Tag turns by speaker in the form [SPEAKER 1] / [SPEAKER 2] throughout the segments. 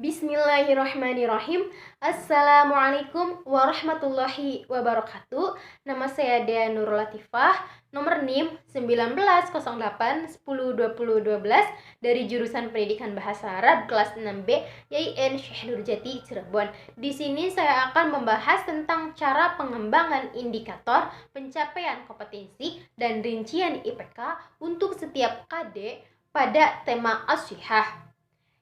[SPEAKER 1] Bismillahirrahmanirrahim. Assalamualaikum warahmatullahi wabarakatuh. Nama saya Dea Nur Latifah, nomor NIM 1908102012 dari jurusan Pendidikan Bahasa Arab kelas 6B YIN Syekh Nurjati Cirebon. Di sini saya akan membahas tentang cara pengembangan indikator pencapaian kompetensi dan rincian IPK untuk setiap KD pada tema As-Shihah.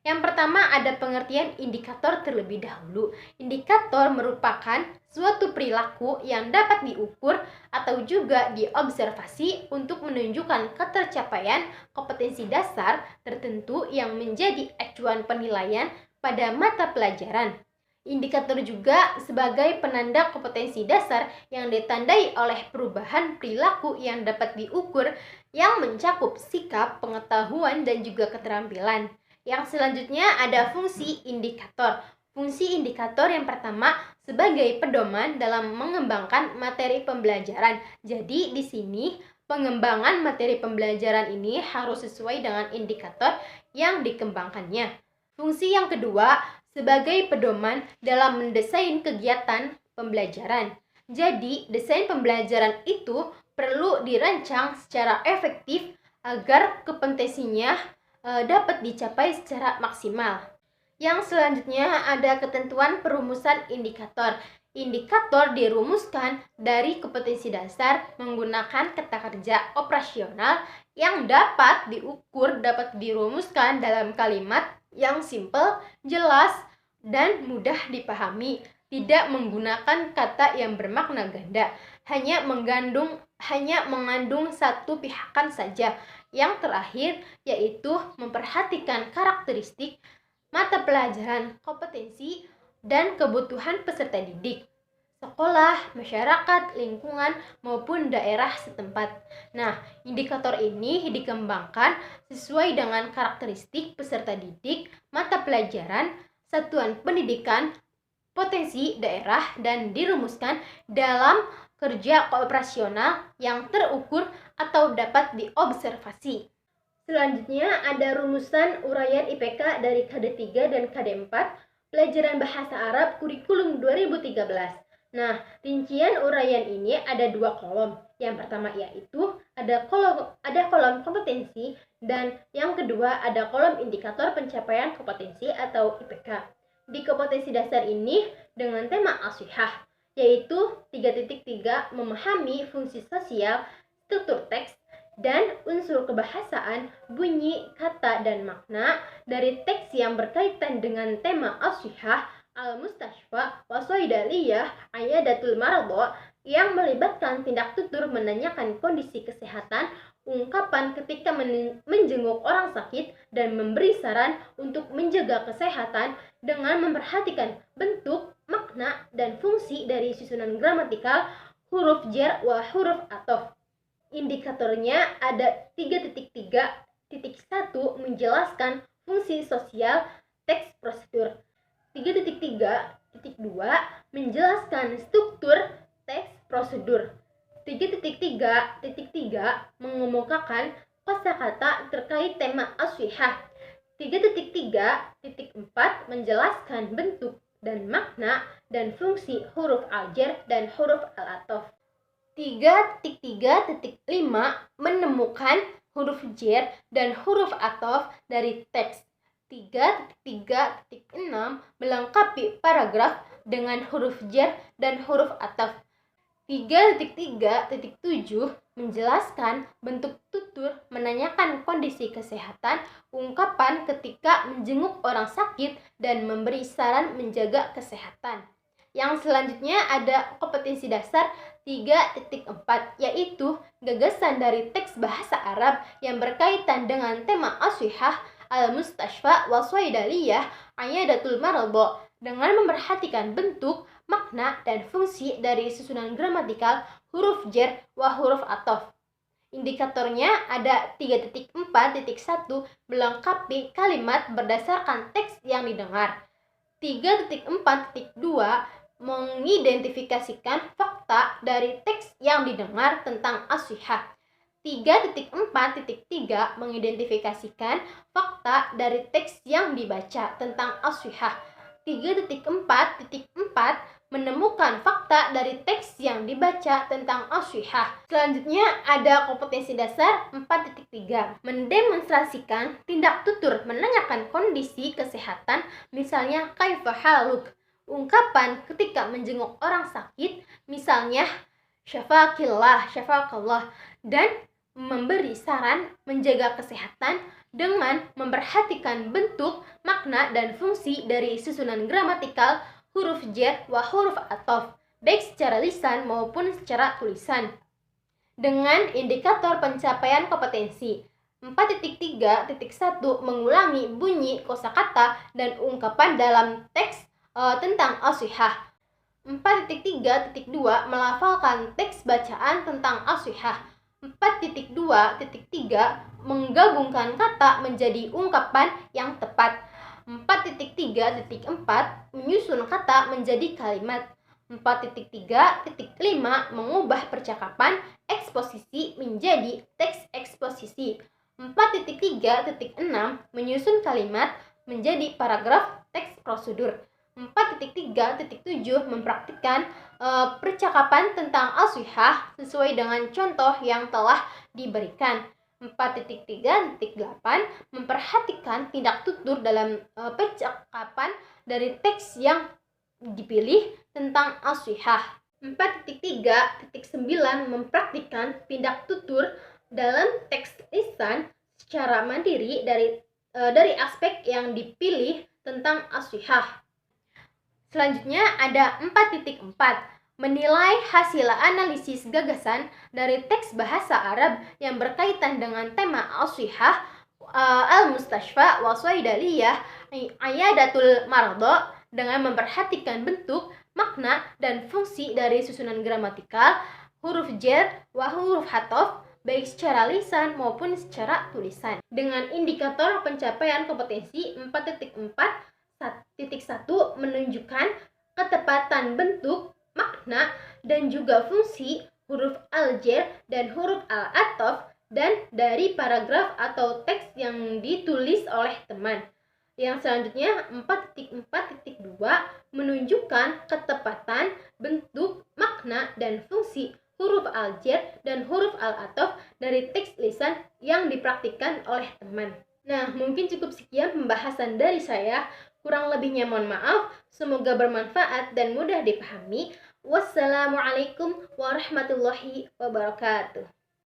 [SPEAKER 1] Yang pertama ada pengertian indikator terlebih dahulu. Indikator merupakan suatu perilaku yang dapat diukur atau juga diobservasi untuk menunjukkan ketercapaian kompetensi dasar tertentu yang menjadi acuan penilaian pada mata pelajaran. Indikator juga sebagai penanda kompetensi dasar yang ditandai oleh perubahan perilaku yang dapat diukur yang mencakup sikap, pengetahuan, dan juga keterampilan. Yang selanjutnya ada fungsi indikator. Fungsi indikator yang pertama sebagai pedoman dalam mengembangkan materi pembelajaran. Jadi di sini pengembangan materi pembelajaran ini harus sesuai dengan indikator yang dikembangkannya. Fungsi yang kedua sebagai pedoman dalam mendesain kegiatan pembelajaran. Jadi desain pembelajaran itu perlu dirancang secara efektif agar kompetensinya dapat dicapai secara maksimal. Yang selanjutnya ada ketentuan perumusan indikator. Indikator dirumuskan dari kompetensi dasar menggunakan kata kerja operasional yang dapat diukur, dapat dirumuskan dalam kalimat yang simpel, jelas, dan mudah dipahami. Tidak menggunakan kata yang bermakna ganda, hanya mengandung satu pihakan saja. Yang terakhir yaitu memperhatikan karakteristik mata pelajaran, kompetensi, dan kebutuhan peserta didik, sekolah, masyarakat, lingkungan, maupun daerah setempat. Nah, indikator ini dikembangkan sesuai dengan karakteristik peserta didik, mata pelajaran, satuan pendidikan, potensi daerah, dan dirumuskan dalam kerja operasional yang terukur atau dapat diobservasi. Selanjutnya ada rumusan uraian IPK dari KD3 dan KD4 pelajaran bahasa Arab kurikulum 2013. Nah, rincian uraian ini ada dua kolom. Yang pertama yaitu ada kolom kompetensi dan yang kedua ada kolom indikator pencapaian kompetensi atau IPK. Di kompetensi dasar ini dengan tema As-Shihah yaitu 3.3 memahami fungsi sosial, struktur teks, dan unsur kebahasaan, bunyi, kata, dan makna dari teks yang berkaitan dengan tema As-Shihah, Al-Mustashfa, Waswaidaliyah, Ayadatul Maradho yang melibatkan tindak tutur menanyakan kondisi kesehatan, ungkapan ketika menjenguk orang sakit, dan memberi saran untuk menjaga kesehatan dengan memperhatikan bentuk, makna, dan fungsi dari susunan gramatikal, huruf jar wa huruf athof. Indikatornya ada 3.3.1 menjelaskan fungsi sosial teks prosedur. 3.3.2 menjelaskan struktur teks prosedur. 3.3.3 mengemukakan kosakata terkait tema As-Shihah. 3.3.4 menjelaskan bentuk dan makna dan fungsi huruf al-jar dan huruf al-athof. 3.3.5 menemukan huruf jar dan huruf athof dari teks. 3.3.6 melengkapi paragraf dengan huruf jar dan huruf athof. 3.3.7 menjelaskan bentuk tutur menanyakan kondisi kesehatan, ungkapan ketika menjenguk orang sakit, dan memberi saran menjaga kesehatan. Yang selanjutnya ada kompetensi dasar 3.4 yaitu gagasan dari teks bahasa Arab yang berkaitan dengan tema As-Shihah, Al-Mustashfa, Waswaidaliyah, Ayadatul Maradho dengan memperhatikan bentuk, makna, dan fungsi dari susunan gramatikal, huruf jar wa huruf athof. Indikatornya ada 3.4.1 melengkapi kalimat berdasarkan teks yang didengar. 3.4.2 mengidentifikasikan fakta dari teks yang didengar tentang As-Shihah. 3.4.3 mengidentifikasikan fakta dari teks yang dibaca tentang as-sihah. 3.4.4 menemukan fakta dari teks yang dibaca tentang as-sihah. Selanjutnya ada kompetensi dasar 4.3, mendemonstrasikan tindak tutur menanyakan kondisi kesehatan, misalnya kaifa haluk. Ungkapan ketika menjenguk orang sakit, misalnya syafakillah, syafakallah, dan memberi saran menjaga kesehatan dengan memperhatikan bentuk, makna, dan fungsi dari susunan gramatikal huruf jar wa huruf athof, baik secara lisan maupun secara tulisan. Dengan indikator pencapaian kompetensi 4.3.1 mengulangi bunyi kosakata dan ungkapan dalam teks tentang as-sihah. 4.3.2 melafalkan teks bacaan tentang as-sihah. 4.2.3 menggabungkan kata menjadi ungkapan yang tepat. 4.3.4 menyusun kata menjadi kalimat. 4.3.5 mengubah percakapan eksposisi menjadi teks eksposisi. 4.3.6 menyusun kalimat menjadi paragraf teks prosedur. 4.3.7 mempraktikkan percakapan tentang as-sihah sesuai dengan contoh yang telah diberikan. 4.3.8 memperhatikan tindak tutur dalam percakapan dari teks yang dipilih tentang as-sihah. 4.3.9 mempraktikkan tindak tutur dalam teks lisan secara mandiri dari aspek yang dipilih tentang as-sihah. Selanjutnya ada 4.4, menilai hasil analisis gagasan dari teks bahasa Arab yang berkaitan dengan tema as-sihah, al-mustashfa wa saidaliyah, ayadatul mardo, dengan memperhatikan bentuk, makna, dan fungsi dari susunan gramatikal huruf jar wa huruf athof, baik secara lisan maupun secara tulisan. Dengan indikator pencapaian kompetensi 4.4.1 menunjukkan ketepatan bentuk, makna, dan juga fungsi huruf al-jar dan huruf al-athof dan dari paragraf atau teks yang ditulis oleh teman. Yang selanjutnya 4.4.2 menunjukkan ketepatan bentuk, makna, dan fungsi huruf al-jar dan huruf al-athof dari teks lisan yang dipraktikkan oleh teman. Nah, mungkin cukup sekian pembahasan dari saya. Kurang lebihnya mohon maaf. Semoga bermanfaat dan mudah dipahami. Wassalamualaikum warahmatullahi wabarakatuh.